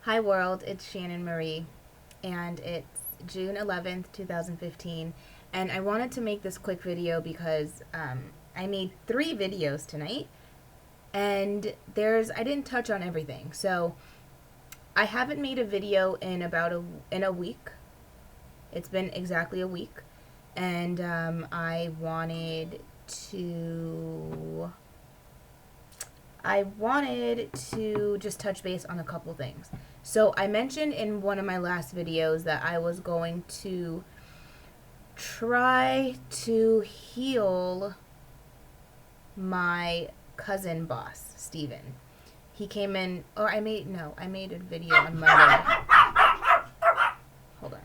Hi world, it's Shannon Marie, and it's June 11th, 2015, and I wanted to make this quick video because I made 3 videos tonight, and I didn't touch on everything. So I haven't made a video in a week. It's been exactly a week, and to I wanted to just touch base on a couple things. So I mentioned in one of my last videos that I was going to try to heal my cousin boss, Steven. He came in, or I made a video on Monday. Hold on.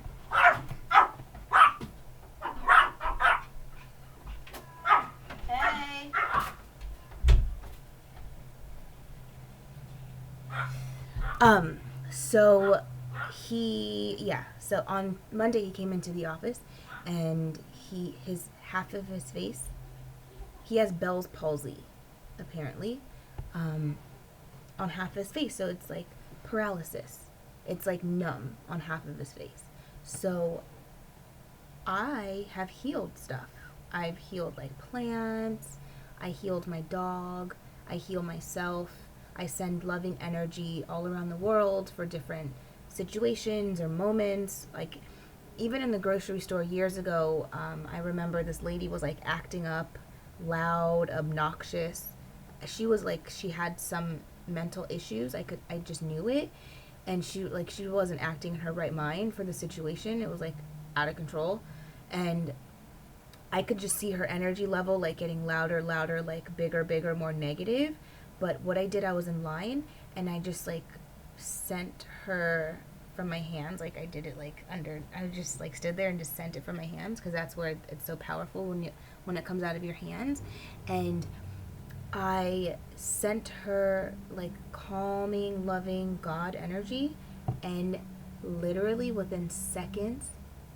Hey. So so on Monday he came into the office and his half of his face, he has Bell's palsy, apparently, on half of his face. So it's like paralysis. It's like numb on half of his face. So I have healed stuff. I've healed like plants. I healed my dog. I heal myself. I send loving energy all around the world for different situations or moments. Like, even in the grocery store years ago, I remember this lady was like acting up, loud, obnoxious. She had some mental issues. I just knew it, and she wasn't acting in her right mind for the situation. It was like out of control, and I could just see her energy level like getting louder, louder, like bigger, bigger, more negative. But what I did, I was in line and I just like sent her from my hands. Like I did it like I just like stood there and just sent it from my hands, because that's where it's so powerful when it comes out of your hands. And I sent her like calming, loving God energy, and literally within seconds,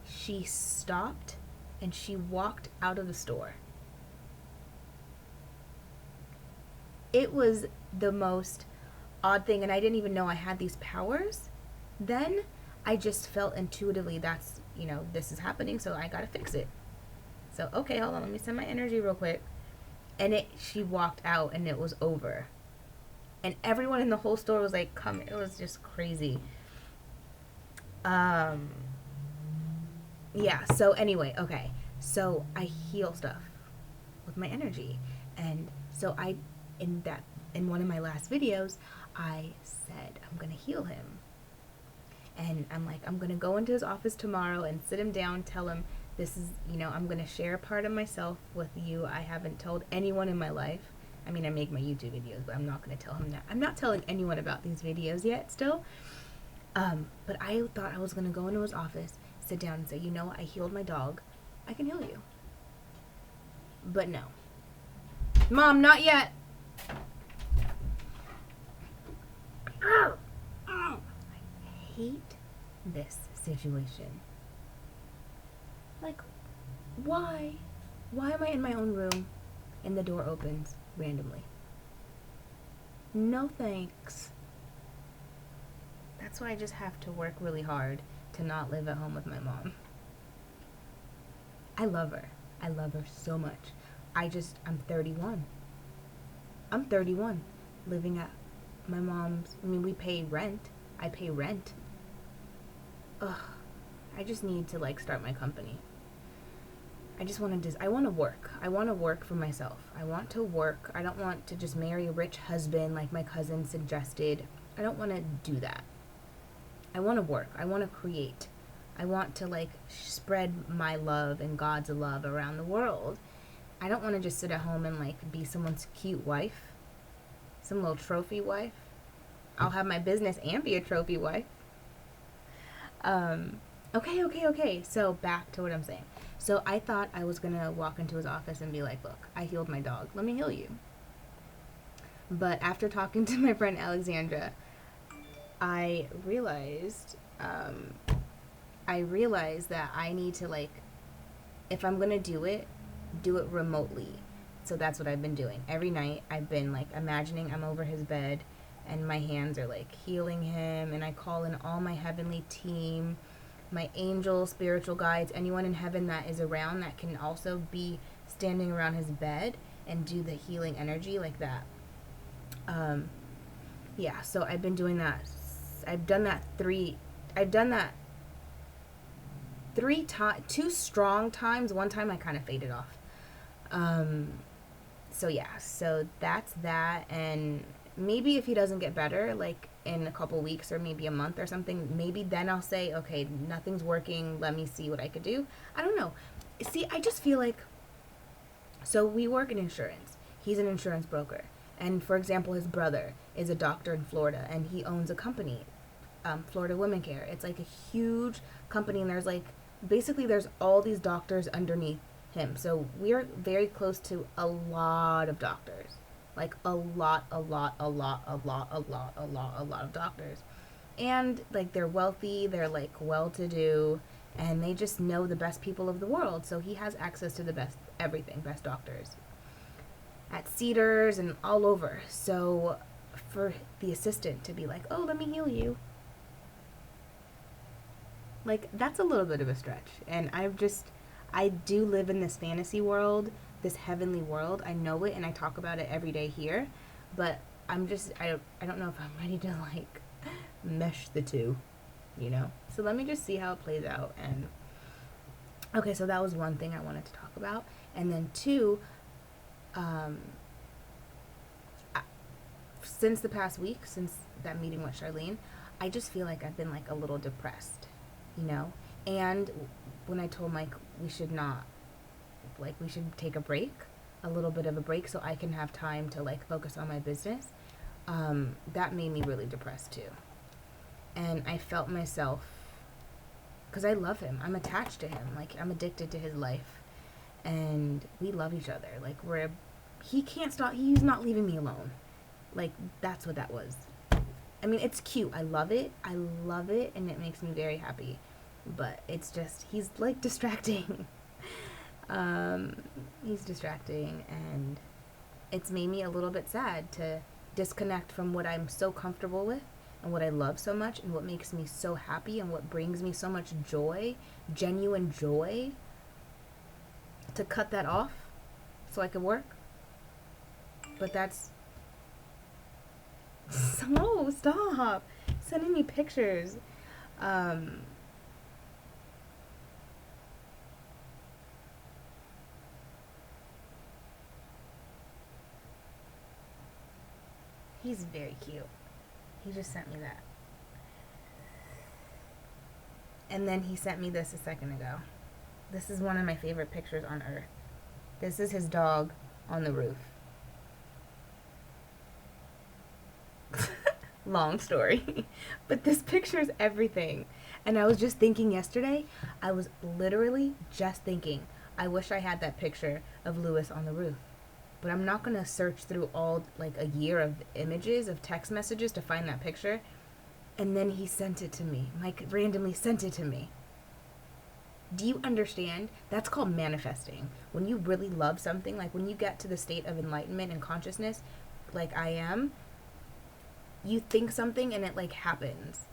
she stopped and she walked out of the store. It was the most odd thing, and I didn't even know I had these powers. Then I just felt intuitively this is happening, so I gotta fix it. So, okay, hold on, let me send my energy real quick. And she walked out and it was over. And everyone in the whole store was like, come, it was just crazy. Yeah, so anyway, okay. So I heal stuff with my energy. And so in one of my last videos, I said I'm gonna heal him. And I'm like, I'm gonna go into his office tomorrow and sit him down, tell him this is, I'm gonna share a part of myself with you I haven't told anyone in my life. I mean, I make my YouTube videos, but I'm not gonna tell him that. I'm not telling anyone about these videos yet still. But I thought I was gonna go into his office, sit down and say, I healed my dog. I can heal you. But no. Mom, not yet. I hate this situation. Like, why? Why am I in my own room and the door opens randomly? No thanks. That's why I just have to work really hard to not live at home with my mom. I love her. I love her so much. I'm 31. I'm 31, living at my mom's. I mean, we pay rent. I pay rent. Ugh. I just need to like start my company. I want to work. I want to work for myself. I want to work. I don't want to just marry a rich husband like my cousin suggested. I don't want to do that. I want to work. I want to create. I want to like spread my love and God's love around the world. I don't want to just sit at home and like be someone's cute wife, some little trophy wife. I'll have my business and be a trophy wife. Okay. So back to what I'm saying. So I thought I was gonna walk into his office and be like, look, I healed my dog. Let me heal you. But after talking to my friend Alexandra, I realized that I need to like, if I'm gonna do it remotely. So that's what I've been doing. Every night I've been like imagining I'm over his bed and my hands are like healing him, and I call in all my heavenly team, my angels, spiritual guides, anyone in heaven that is around that can also be standing around his bed and do the healing energy like that. Yeah, so I've been doing that. I've done that three times, two strong times. One time I kind of faded off. So yeah, so that's that. And maybe if he doesn't get better, like in a couple weeks or maybe a month or something, maybe then I'll say, okay, nothing's working. Let me see what I could do. I don't know. See, I just feel like, so we work in insurance. He's an insurance broker. And for example, his brother is a doctor in Florida, and he owns a company, Florida Women Care. It's like a huge company, and there's like, basically there's all these doctors underneath him. So we're very close to a lot of doctors. Like a lot of doctors. And like they're wealthy, they're like well to do, and they just know the best people of the world. So he has access to the best everything, best doctors at Cedars and all over. So for the assistant to be like, oh, let me heal you, like that's a little bit of a stretch. And I do live in this fantasy world, this heavenly world. I know it, and I talk about it every day here, but I don't know if I'm ready to like mesh the two, you know? So let me just see how it plays out. And okay, so that was one thing I wanted to talk about. And then two, since the past week, since that meeting with Charlene, I just feel like I've been like a little depressed, you know? And when I told Mike we should not, like we should take a break, a little bit of a break so I can have time to like focus on my business, that made me really depressed too. And I felt myself, because I love him, I'm attached to him, like I'm addicted to his life, and we love each other. Like he can't stop, he's not leaving me alone. Like that's what that was. I mean, it's cute. I love it, and it makes me very happy. But it's just, he's like distracting. He's distracting, and it's made me a little bit sad to disconnect from what I'm so comfortable with and what I love so much and what makes me so happy and what brings me so much joy, genuine joy, to cut that off so I can work. But that's, no, stop sending me pictures. He's very cute. He just sent me that. And then he sent me this a second ago. This is one of my favorite pictures on earth. This is his dog on the roof. Long story. But this picture is everything. And I was just thinking yesterday, I was literally just thinking, I wish I had that picture of Lewis on the roof. But I'm not going to search through all, like, a year of images, of text messages to find that picture. And then he sent it to me. Mike randomly sent it to me. Do you understand? That's called manifesting. When you really love something, like when you get to the state of enlightenment and consciousness, like I am, you think something and it, like, happens.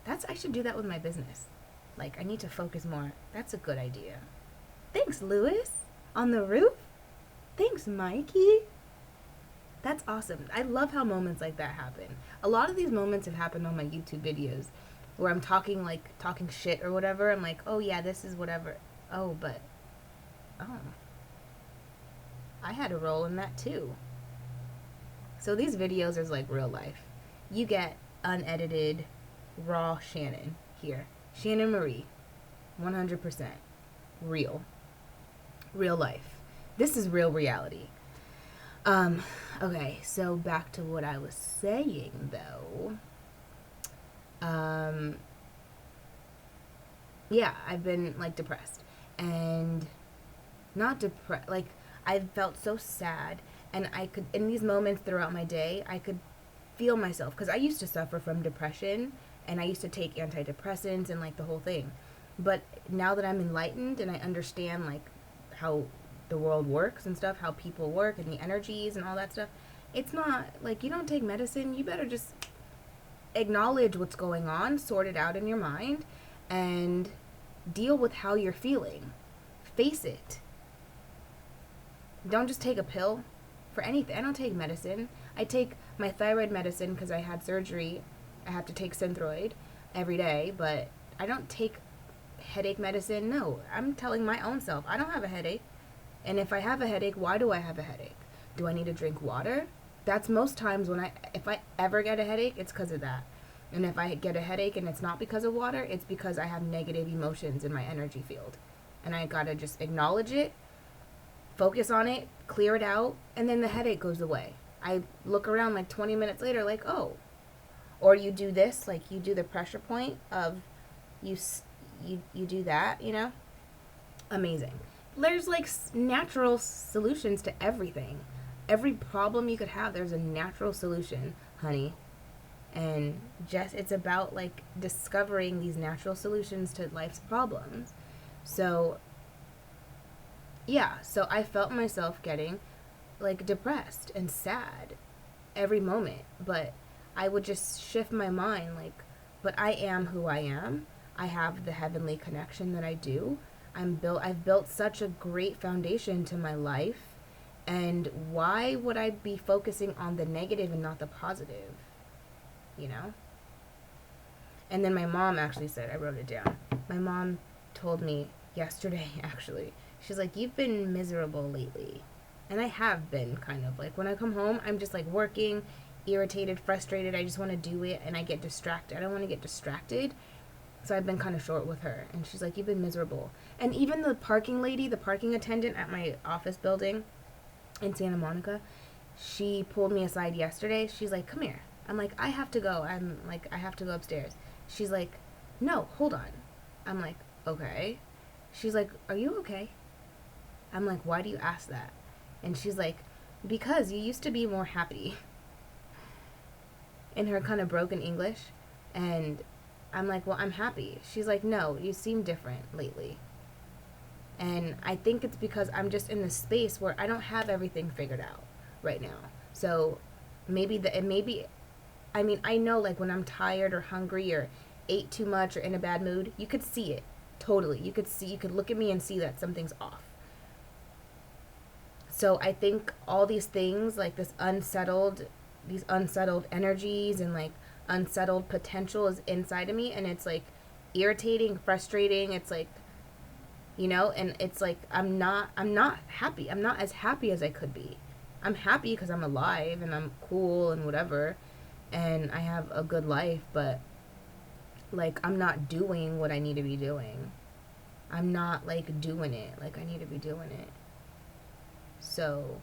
I should do that with my business. Like, I need to focus more. That's a good idea. Thanks, Lewis. On the roof? Thanks, Mikey. That's awesome. I love how moments like that happen. A lot of these moments have happened on my YouTube videos where I'm talking shit or whatever. I'm like, oh yeah, this is whatever. Oh, I had a role in that too. So these videos is like real life. You get unedited, raw Shannon here. Shannon Marie. 100%. Real. Real life. This is real reality. Okay, so back to what I was saying, though. Yeah, I've been, like, depressed. And not depressed, like, I felt so sad. And I could, in these moments throughout my day, I could feel myself. Because I used to suffer from depression, and I used to take antidepressants and, like, the whole thing. But now that I'm enlightened and I understand, like, how the world works and stuff, how people work and the energies and all that stuff, It's not like you don't take medicine. You better just acknowledge what's going on, sort it out in your mind, and deal with how you're feeling. Face it. Don't just take a pill for anything. I don't take medicine. I take my thyroid medicine because I had surgery. I have to take Synthroid every day, but I don't take headache medicine. No, I'm telling my own self I don't have a headache. And if I have a headache, why do I have a headache? Do I need to drink water? That's most times if I ever get a headache, it's because of that. And if I get a headache and it's not because of water, it's because I have negative emotions in my energy field. And I gotta just acknowledge it, focus on it, clear it out, and then the headache goes away. I look around like 20 minutes later like, oh. Or you do this, like you do the pressure point of you do that, you know? Amazing. There's like natural solutions to everything. Every problem you could have, there's a natural solution, honey. And just it's about like discovering these natural solutions to life's problems. So yeah, so I felt myself getting like depressed and sad every moment, but I would just shift my mind like, but I am who I am. I have the heavenly connection that I do. I've built such a great foundation to my life, and why would I be focusing on the negative and not the positive? You know? And then my mom actually said, I wrote it down. My mom told me yesterday, actually, she's like, you've been miserable lately. And I have been, kind of. Like, when I come home, I'm just, like, working, irritated, frustrated. I just want to do it, and I get distracted. I don't want to get distracted. So I've been kind of short with her. And she's like, you've been miserable. And even the parking lady, the parking attendant at my office building in Santa Monica, she pulled me aside yesterday. She's like, come here. I'm like, I have to go. I'm like, I have to go upstairs. She's like, no, hold on. I'm like, okay. She's like, are you okay? I'm like, why do you ask that? And she's like, because you used to be more happy. In her kind of broken English. And I'm like, well, I'm happy. She's like, no, you seem different lately. And I think it's because I'm just in this space where I don't have everything figured out right now. So I mean, I know like when I'm tired or hungry or ate too much or in a bad mood, you could see it. Totally. You could look at me and see that something's off. So I think all these things, like these unsettled energies and like unsettled potential is inside of me, and it's like irritating, frustrating. It's like, you know, and it's like I'm not happy. I'm not as happy as I could be. I'm happy because I'm alive and I'm cool and whatever, and I have a good life, but like I'm not doing what I need to be doing. I'm not like doing it like I need to be doing it. So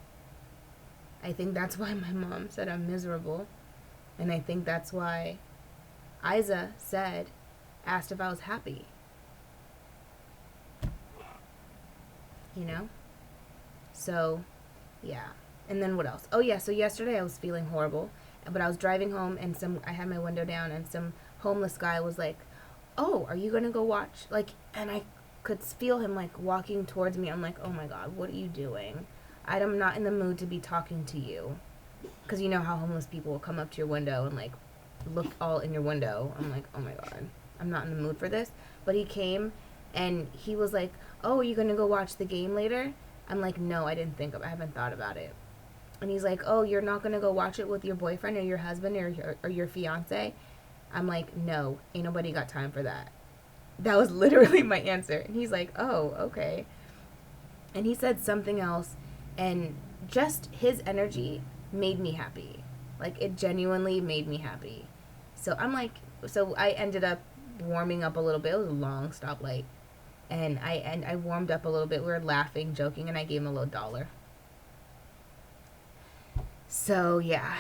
I think that's why my mom said I'm miserable. And I think that's why Isa asked if I was happy. You know? So, yeah. And then what else? Oh, yeah, so yesterday I was feeling horrible. But I was driving home and I had my window down and some homeless guy was like, oh, are you going to go watch? Like, and I could feel him like walking towards me. I'm like, oh my God, what are you doing? I'm not in the mood to be talking to you. Because you know how homeless people will come up to your window and like look all in your window. I'm like, oh my God, I'm not in the mood for this. But he came and he was like, oh, are you going to go watch the game later? I'm like, no, I haven't thought about it. And he's like, oh, you're not going to go watch it with your boyfriend or your husband or your fiance? I'm like, no, ain't nobody got time for that. That was literally my answer. And he's like, oh, okay. And he said something else, and just his energy made me happy. Like, it genuinely made me happy. So I'm like, so I ended up warming up a little bit. It was a long stoplight. And I warmed up a little bit. We were laughing, joking, and I gave him a little $1. So, yeah.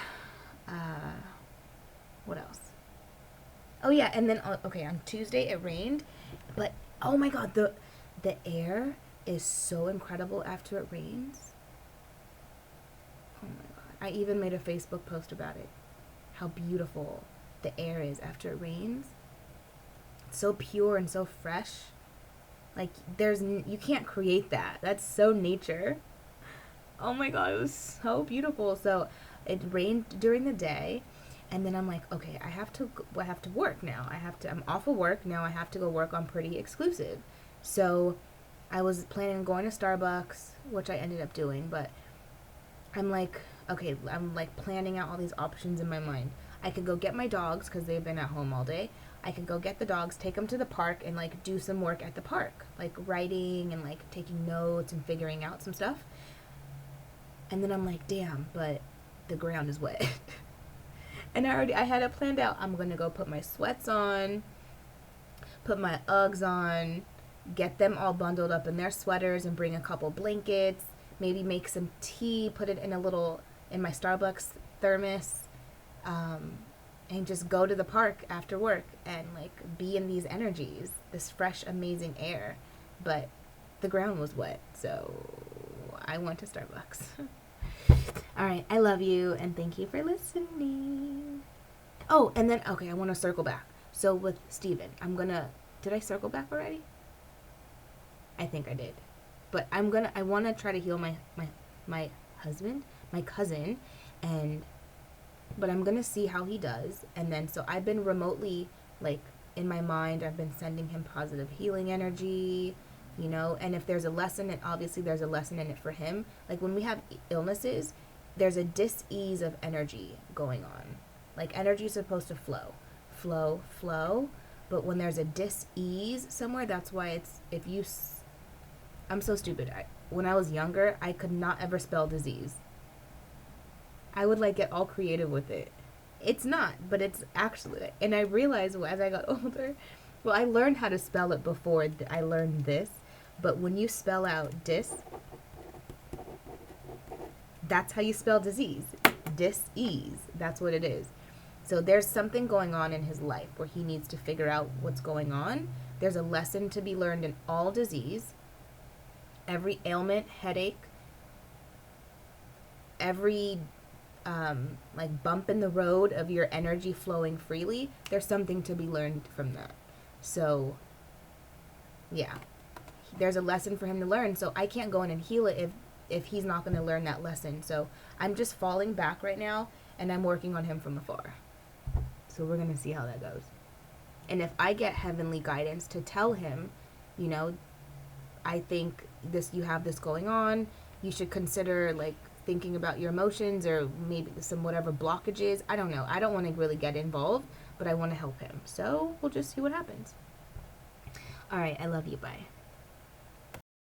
What else? Oh, yeah, and then, okay, on Tuesday it rained. But, oh my God, the air is so incredible after it rains. Oh my God. I even made a Facebook post about it. How beautiful the air is after it rains. It's so pure and so fresh. Like, you can't create that. That's so nature. Oh my God, it was so beautiful. So It rained during the day, and then I'm like, okay, I have to work now. I'm off of work now. I have to go work on Pretty Exclusive. So I was planning on going to Starbucks, which I ended up doing, but I'm like, okay, I'm like planning out all these options in my mind. I could go get my dogs because they've been at home all day. I could go get the dogs, take them to the park, and like do some work at the park, like writing and like taking notes and figuring out some stuff. And then I'm like, damn, but the ground is wet. And I had it planned out. I'm gonna go put my sweats on, put my Uggs on, get them all bundled up in their sweaters, and bring a couple blankets. Maybe make some tea, put it in my Starbucks thermos, and just go to the park after work and like be in these energies, this fresh, amazing air. But the ground was wet, so I went to Starbucks. All right, I love you and thank you for listening. Oh, and then okay, I want to circle back. So with Steven, did I circle back already? I think I did. But I want to try to heal my cousin, but I'm going to see how he does. And then, so I've been remotely, like, in my mind, I've been sending him positive healing energy, and if there's a lesson, and obviously there's a lesson in it for him. Like, when we have illnesses, there's a dis-ease of energy going on. Like, energy is supposed to flow, but when there's a dis-ease somewhere, that's why I'm so stupid. When I was younger, I could not ever spell disease. I would like get all creative with it. It's not, but it's actually, and I realized as I got older, well, I learned how to spell it before I learned this, but when you spell out that's how you spell disease. Dis-ease. That's what it is. So there's something going on in his life where he needs to figure out what's going on. There's a lesson to be learned in all disease. Every ailment, headache, every like bump in the road of your energy flowing freely, there's something to be learned from that. So yeah, there's a lesson for him to learn. So I can't go in and heal it if he's not going to learn that lesson. So I'm just falling back right now, and I'm working on him from afar. So we're going to see how that goes. And if I get heavenly guidance to tell him, I think you have this going on, you should consider like thinking about your emotions or maybe some whatever blockages. I don't know. I don't want to really get involved, but I want to help him. So we'll just see what happens. All right. I love you. Bye.